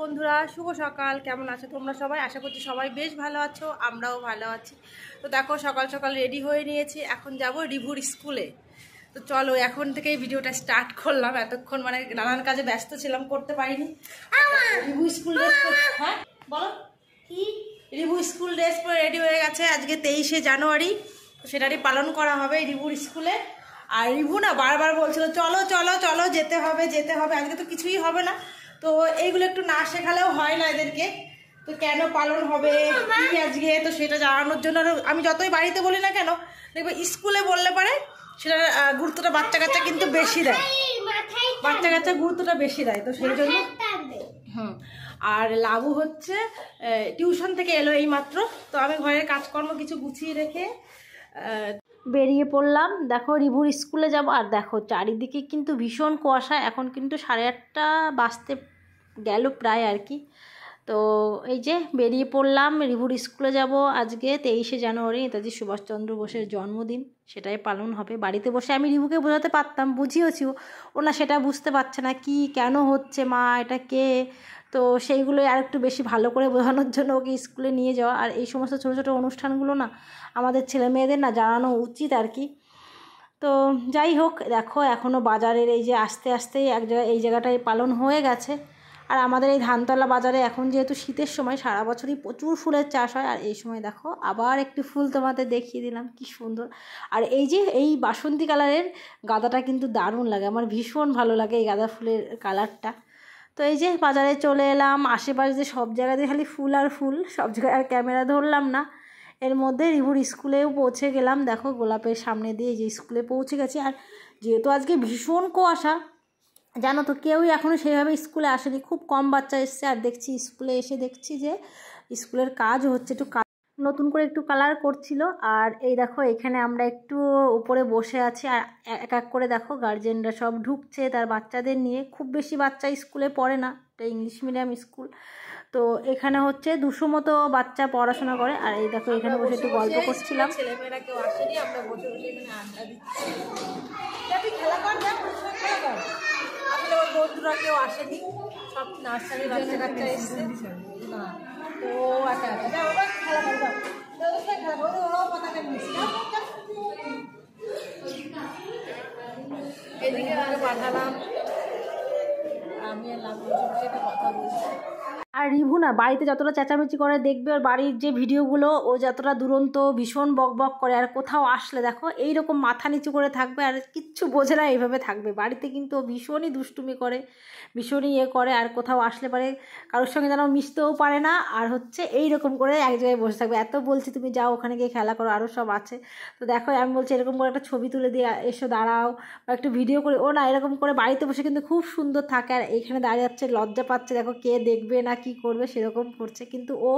বন্ধুরা, শুভ সকাল। কেমন আছো তোমরা সবাই? আশা করছি সবাই বেশ ভালো আছো, আমরাও ভালো আছি। তো দেখো সকাল সকাল রেডি হয়ে নিয়েছি, এখন যাব রিভুর স্কুলে। তো চলো এখন থেকেই ভিডিওটা স্টার্ট করলাম। এতক্ষণ মানে নানান কাজে ব্যস্ত ছিলাম, করতে পারিনি। রিভু স্কুল ড্রেস পরে, হ্যাঁ বলো কি? রিভু স্কুল ড্রেস পরে রেডি হয়ে গেছে। আজকে 23শে জানুয়ারি, সেটারই পালন করা হবে রিভুর স্কুলে। আর রিভু না বারবার বলছিল চলো চলো চলো, যেতে হবে যেতে হবে। আজকে তো কিছুই হবে না, তো এইগুলো একটু না শেখালেও হয় না এদেরকে। তো কেন পালন হবে কি আজকে, তো সেটা জানানোর জন্য আমি যতই বাড়িতে বলি না কেন, দেখবে স্কুলে বললে পারে সেটার গুরুত্বটা বাচ্চা কাচ্চা কিন্তু বেশি দেয়, বাচ্চা কাচ্চা গুরুত্বটা বেশি দেয়। তো সেই জন্য আর লাবু হচ্ছে টিউশন থেকে এলো এই মাত্র। তো আমি ঘরের কাজকর্ম কিছু গুছিয়ে রেখে বেরিয়ে পড়লাম। দেখো রিভুর স্কুলে যাব। আর দেখো চারিদিকে কিন্তু ভীষণ কুয়াশা, এখন কিন্তু 8:30 বাজতে গেল প্রায় আর কি। তো এই যে বেরিয়ে পড়লাম, রিভুর স্কুলে যাব। আজকে 23শে জানুয়ারি, নেতাজি সুভাষচন্দ্র বোসের জন্মদিন, সেটাই পালন হবে। বাড়িতে বসে আমি রিভুকে বোঝাতে পারতাম, বুঝিয়েছিও, ও না সেটা বুঝতে পারছে না, কি কেন হচ্ছে মা, এটা কে। তো সেইগুলোই আর একটু বেশি ভালো করে বোঝানোর জন্য ওকে স্কুলে নিয়ে যাওয়া। আর এই সমস্ত ছোটো ছোটো অনুষ্ঠানগুলো না আমাদের ছেলে মেয়েদের না জানানো উচিত আর কি। তো যাই হোক, দেখো এখনও বাজারের এই যে আস্তে আস্তে এক জায়গায় এই জায়গাটায় পালন হয়ে গেছে। আর আমাদের এই ধানতলা বাজারে এখন যেহেতু শীতের সময়, সারা বছরই প্রচুর ফুলের চাষ হয়। আর এই সময় দেখো আবার একটি ফুল তোমাদের দেখিয়ে দিলাম, কি সুন্দর। আর এই যে এই বাসন্তী কালারের গাঁদাটা কিন্তু দারুণ লাগে, আমার ভীষণ ভালো লাগে এই গাঁদা ফুলের কালারটা। তো এই যে বাজারে চলে এলাম, আশেপাশে সব জায়গাতে খালি ফুল আর ফুল, সব জায়গায় আর ক্যামেরা ধরলাম না। এর মধ্যে রিভুর স্কুলেও পৌঁছে গেলাম। দেখো গোলাপের সামনে দিয়ে যে স্কুলে পৌঁছে গেছি। আর যেহেতু আজকে ভীষণ কুয়াশা, জানো তো কেউই এখনও সেইভাবে স্কুলে আসেনি, খুব কম বাচ্চা এসছে। আর দেখছি স্কুলে এসে দেখছি যে স্কুলের কাজ হচ্ছে, একটু নতুন করে একটু কালার করছিল। আর এই দেখো এখানে আমরা একটু উপরে বসে আছি, আর এক এক করে দেখো গার্জেনরা সব ঢুকছে তার বাচ্চাদের নিয়ে। খুব বেশি বাচ্চা স্কুলে পড়ে না, এটা ইংলিশ মিডিয়াম স্কুল। তো এখানে হচ্ছে 200 মতো বাচ্চা পড়াশোনা করে। আর এই দেখো এখানে বসে একটু গল্প করছিলাম। ছেলেমেয়েরা কেউ আসেনি, আমরা বসে বসে এখানে আড্ডা দিচ্ছি। খেলা কর, খেলা কর। আসলে ওর বন্ধুরা কেউ আসেনি, সব নার্সারির বাচ্চা কাচ্চা এসছে না। তো একা একা ওরা খেলা করবো, খেলা করবো, ওরাও পতাকা নিচ্ছে। এদিকে আমাকে পাঠালাম, আমি আর লাভ বসে কথা বলছি। আর রিভু না বাড়িতে যতটা চেঁচামেচি করে, দেখবে ওর বাড়ির যে ভিডিওগুলো, ও যতটা দুরন্ত ভীষণ বক বক করে। আর কোথাও আসলে দেখো এইরকম মাথা নিচু করে থাকবে, আর কিচ্ছু বোঝে না, এইভাবে থাকবে। বাড়িতে কিন্তু ও ভীষণই দুষ্টুমি করে, ভীষণই করে। আর কোথাও আসলে পারে কারোর সঙ্গে যেন মিশতেও পারে না। আর হচ্ছে এইরকম করে এক জায়গায় বসে থাকবে। এত বলছি তুমি যাও ওখানে গিয়ে খেলা করো, আরও সব আছে। তো দেখো আমি বলছি এরকম করে একটা ছবি তুলে দিয়ে এসো, দাঁড়াও, বা একটু ভিডিও করে। ও না এরকম করে বাড়িতে বসে কিন্তু খুব সুন্দর থাকে। আর এইখানে দাঁড়িয়ে যাচ্ছে, লজ্জা পাচ্ছে, দেখো কে দেখবে না কি করবে সেরকম করছে। কিন্তু ও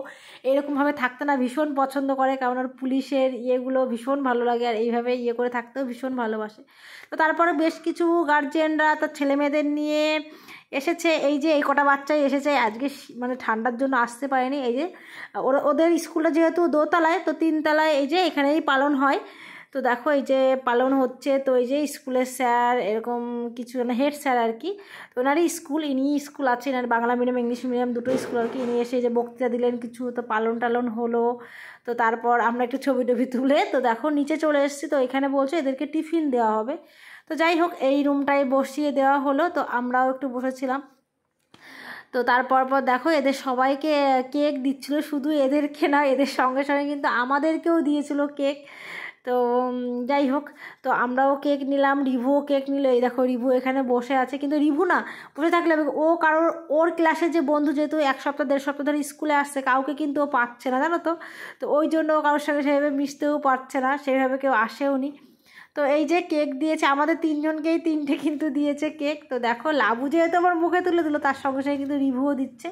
এরকমভাবে থাকতে না ভীষণ পছন্দ করে, কারণ ওর পুলিশের ইয়েগুলো ভীষণ ভালো লাগে। আর এইভাবে করে থাকতেও ভীষণ ভালোবাসে। তো তারপরে বেশ কিছু গার্জেনরা তার ছেলেমেয়েদের নিয়ে এসেছে। এই যে এই কটা বাচ্চাই এসেছে আজকে, মানে ঠান্ডার জন্য আসতে পারেনি। এই যে ওদের স্কুলটা যেহেতু দোতলায়, তো 3 তলায় এই যে এখানেই পালন হয়। তো দেখো এই যে পালন হচ্ছে। তো এই যে স্কুলের স্যার, এরকম কিছু হেড স্যার আর কি, তো ওনারই স্কুল, ইনি স্কুল আছে, এনার বাংলা মিডিয়াম ইংলিশ মিডিয়াম দুটো স্কুল আর কি। ইনি এসে যে বক্তৃতা দিলেন কিছু, তো পালন টালন হলো। তো তারপর আমরা একটু ছবি টবি তুলে, তো দেখো নিচে চলে এসেছি। তো এখানে বলছে এদেরকে টিফিন দেওয়া হবে। তো যাই হোক এই রুমটায় বসিয়ে দেওয়া হলো, তো আমরাও একটু বসেছিলাম। তো তারপর দেখো এদের সবাইকে কেক দিচ্ছিলো, শুধু এদেরকে না, এদের সঙ্গে সঙ্গে কিন্তু আমাদেরকেও দিয়েছিল কেক। তো যাই হোক, তো আমরাও কেক নিলাম, রিভুও কেক নিল। এই দেখো রিভু এখানে বসে আছে, কিন্তু রিভু না বসে থাকলে ও কারোর, ওর ক্লাসের যে বন্ধু যেহেতু 1 সপ্তাহ 1.5 সপ্তাহ ধরে স্কুলে আসছে, কাউকে কিন্তু ও পাচ্ছে না, জানো তো। তো ওই জন্য কারোর সঙ্গে সেভাবে মিশতেও পারছে না, সেভাবে কেউ আসেও নি। তো এই যে কেক দিয়েছে আমাদের 3 জনকেই, 3টে কিন্তু দিয়েছে কেক। তো দেখো লাবু যেহেতু আমার মুখে তুলে দিল, তার সঙ্গে সঙ্গে কিন্তু রিভুও দিচ্ছে।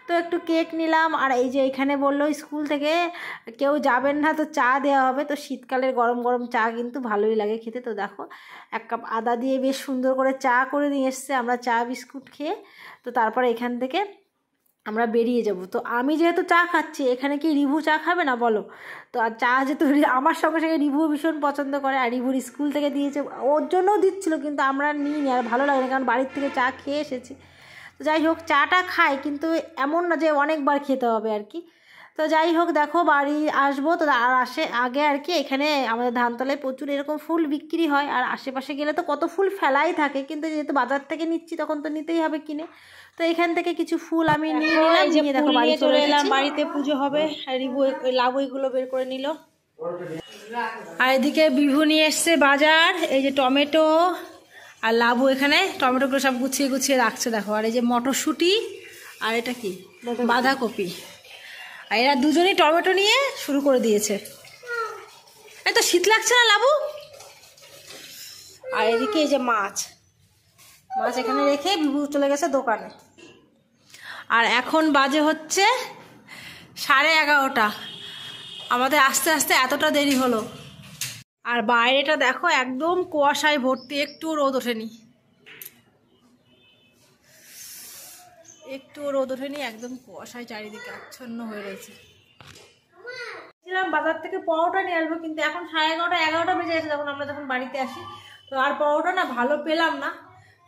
তো একটু কেক নিলাম। আর এই যে এখানে বললো স্কুল থেকে কেউ যাবেন না, তো চা দেওয়া হবে। তো শীতকালের গরম গরম চা কিন্তু ভালোই লাগে খেতে। তো দেখো 1 কাপ আদা দিয়ে বেশ সুন্দর করে চা করে নিয়ে এসছে। আমরা চা বিস্কুট খেয়ে তো তারপরে এখান থেকে আমরা বেরিয়ে যাব। তো আমি যেহেতু চা খাচ্ছি, এখানে কি রিভু চা খাবে না বলো? তো আর চা যেহেতু আমার সঙ্গে সঙ্গে রিভু ভীষণ পছন্দ করে, আর রিভুর স্কুল থেকে দিয়েছে, ওর জন্যও দিচ্ছিলো, কিন্তু আমরা নিইনি, আর ভালো লাগে না, কারণ বাড়ির থেকে চা খেয়ে এসেছি। তো যাই হোক চাটা খাই, কিন্তু এমন না যে অনেকবার খেতে হবে আর কি। তো যাই হোক দেখো বাড়ি আসবো তো, আর আগে আর কি এখানে আমাদের ধানতলায় প্রচুর এরকম ফুল বিক্রি হয়, আর আশেপাশে গেলে তো কত ফুল ফেলাই থাকে, কিন্তু যেহেতু বাজার থেকে নিচ্ছি তখন তো নিতেই হবে কিনে। তো এখান থেকে কিছু ফুল আমি নিয়ে নিলাম, নিয়ে দেখো বাড়ি চলে এলাম। বাড়িতে পুজো হবে, আর লাবু এগুলো বের করে নিল। আর এদিকে বিভু নিয়ে এসছে বাজার, এই যে টমেটো আর লাবু এখানে টমেটোগুলো সব গুছিয়ে গুছিয়ে রাখছে দেখো। আর এই যে মটরশুঁটি, আর এটা কি বাঁধাকপি। আর এরা দুজনেই টমেটো নিয়ে শুরু করে দিয়েছে। এই তো শীত লাগছে না লাবু? আর এদিকে এই যে মাছ এখানে রেখে বিভু চলে গেছে দোকানে। আর এখন বাজে হচ্ছে 11:30। আমাদের আস্তে আস্তে এতটা দেরি হলো। আর বাইরেটা দেখো একদম কুয়াশায় ভর্তি, একটু রোদ ওঠেনি, একদম কুয়াশায় চারিদিকে আচ্ছন্ন হয়ে রয়েছে। বাজার থেকে পরোটা নিয়ে আসবো, কিন্তু এখন 11:30 11টা বেজে গেছে যখন বাড়িতে আসি। তো আর পরোটা না ভালো পেলাম না,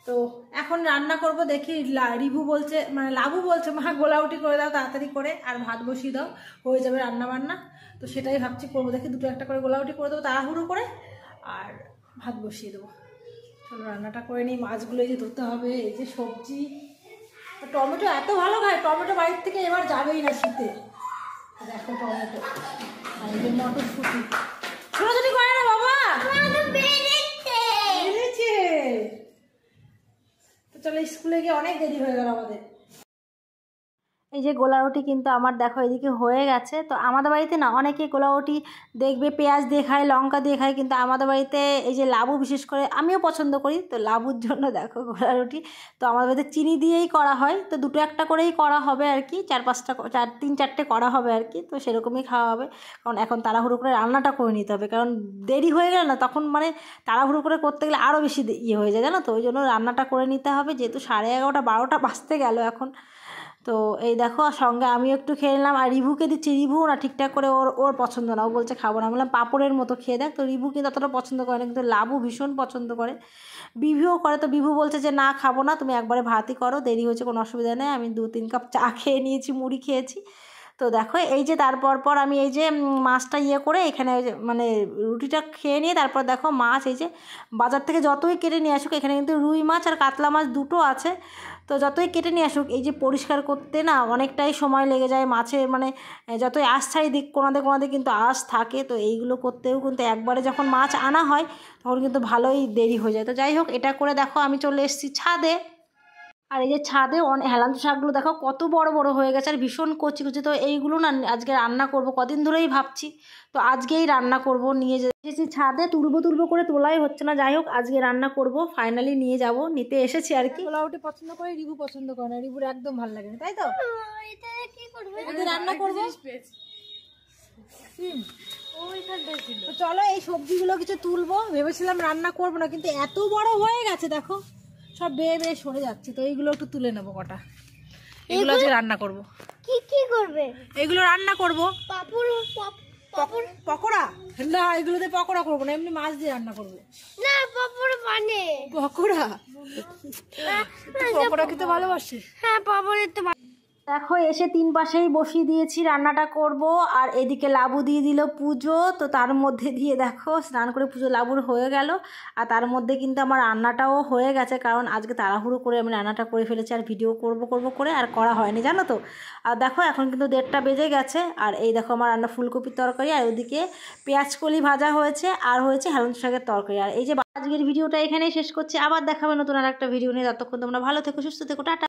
তো এখন রান্না করব। দেখি রিভু বলছে, মানে লাবু বলছে মা গোলাউটি করে দাও তাড়াতাড়ি করে, আর ভাত বসিয়ে দাও, হয়ে যাবে রান্না বান্না। তো সেটাই ভাবছি করবো। দেখি দুটো একটা করে গোলাউটি করে দেবো তাড়াহুড়ো করে, আর ভাত বসিয়ে দেবো। চলো রান্নাটা করে নিই। মাছগুলো এই যে ধরতে হবে, এই যে সবজি। টমেটো এত ভালো খায়, টমেটো বাড়ির থেকে এবার যাবেই না শীতে। দেখো টমেটো, আর এই যে মটরশুঁটি। ছোটাছুটি করে না বাবা, তো চলো স্কুলে গিয়ে অনেক দেরি হয়ে গেল আমাদের। এই যে গোলারুটি কিন্তু আমার দেখো এদিকে হয়ে গেছে। তো আমাদের বাড়িতে না অনেকে গোলারুটি দেখবে পেঁয়াজ দিয়ে খায়, লঙ্কা দিয়ে খায়, কিন্তু আমাদের বাড়িতে এই যে লাবু বিশেষ করে, আমিও পছন্দ করি, তো লাবুর জন্য দেখো গোলারুটি তো আমাদের বাড়িতে চিনি দিয়েই করা হয়। তো দুটো একটা করেই করা হবে আর কি, 3-4টে করা হবে আর কি। তো সেরকমই খাওয়া হবে, কারণ এখন তাড়াহুড়ো করে রান্নাটা করে নিতে হবে, কারণ দেরি হয়ে গেলে না তখন মানে তাড়াহুড়ো করে করতে গেলে আরও বেশি ইয়ে হয়ে যায় জানো তো। ওই জন্য রান্নাটা করে নিতে হবে, যেহেতু 11:30 12টা বাজতে গেল এখন। তো এই দেখো সঙ্গে আমিও একটু খেয়ে নিলাম, আর রিভুকে দিচ্ছি। রিভু না ঠিকঠাক করে ওর পছন্দ না, ও বলছে খাবো না। বললাম পাঁপড়ের মতো খেয়ে দেখ। তো রিভু কিন্তু অতটা পছন্দ করে না, কিন্তু লাবু ভীষণ পছন্দ করে, বিভুও করে। তো বিভু বলছে যে না খাবো না, তুমি একবারে ভাতই করো, দেরি হয়েছে কোনো অসুবিধা নেই। আমি 2-3 কাপ চা খেয়ে নিয়েছি, মুড়ি খেয়েছি। তো দেখো এই যে তারপর আমি এই যে মাছটা ইয়ে করে এখানে মানে রুটিটা খেয়ে নিয়ে তারপর দেখো মাছ এই যে বাজার থেকে যতই কেটে নিয়ে আসুক, এখানে কিন্তু রুই মাছ আর কাতলা মাছ দুটো আছে। তো যতই কেটে নিয়ে আসুক, এই যে পরিষ্কার করতে না অনেকটাই সময় লেগে যায় মাছের, মানে যতই আঁশ ছাড়ি দিক কোনাতে কিন্তু আঁশ থাকে। তো এইগুলো করতেও কিন্তু একবারে যখন মাছ আনা হয় তখন কিন্তু ভালোই দেরি হয়ে যায়। তো যাই হোক এটা করে দেখো আমি চলে এসেছি ছাদে। আর এই যে ছাদে হেলাঞ্চ শাকগুলো দেখো কত বড় বড় হয়ে গেছে, আর ভীষণ কচি কচি। তো এইগুলো না আজকে রান্না করব, কদিন ধরেই ভাবছি, তো আজকেই রান্না করব। নিয়ে এসেছি ছাদে, তুলবো করে তোলাই হচ্ছে না। যাই হোক আজকে রান্না করব, ফাইনালি নিতে এসেছি আর কি। ওটি পছন্দ করে, রিভু পছন্দ করে না, রিভুর একদম ভালো লাগে না, তাই তো রান্না করবো। তো চলো এই সবজিগুলো কিছু তুলবো, ভেবেছিলাম রান্না করবো না, কিন্তু এত বড় হয়ে গেছে দেখো, সব বেয়ে সরে যাচ্ছে। তো এইগুলো একটু তুলে নেবো কটা, এগুলো আজকে রান্না করবো। কি করবে? এগুলো রান্না করবো, পকোড়া না, এগুলোতে পকোড়া করবো না, এমনি মাছ দিয়ে রান্না করবো। না পকোড়া খেতে ভালোবাসে। হ্যাঁ পকোড়া তো দেখো এসে 3 পাশেই বসিয়ে দিয়েছি, রান্নাটা করব। আর এদিকে লাবু দিয়ে দিল পুজো। তো তার মধ্যে দিয়ে দেখো স্নান করে পুজো লাবুর হয়ে গেল, আর তার মধ্যে কিন্তু আমার রান্নাটাও হয়ে গেছে, কারণ আজকে তাড়াহুড়ো করে আমি রান্নাটা করে ফেলেছি, আর ভিডিও করব করে আর করা হয়নি জানো তো। আর দেখো এখন কিন্তু 1:30 বেজে গেছে। আর এই দেখো আমার রান্না ফুলকপির তরকারি, আর ওদিকে পেঁয়াজকলি ভাজা হয়েছে, আর হয়েছে হেলাঞ্চ শাকের তরকারি। আর এই যে আজকের ভিডিওটা এখানেই শেষ করছি, আবার দেখাবে নতুন আর একটা ভিডিও নিয়ে। ততক্ষণ তোমরা ভালো থেকো, সুস্থ থেকো, টাটা।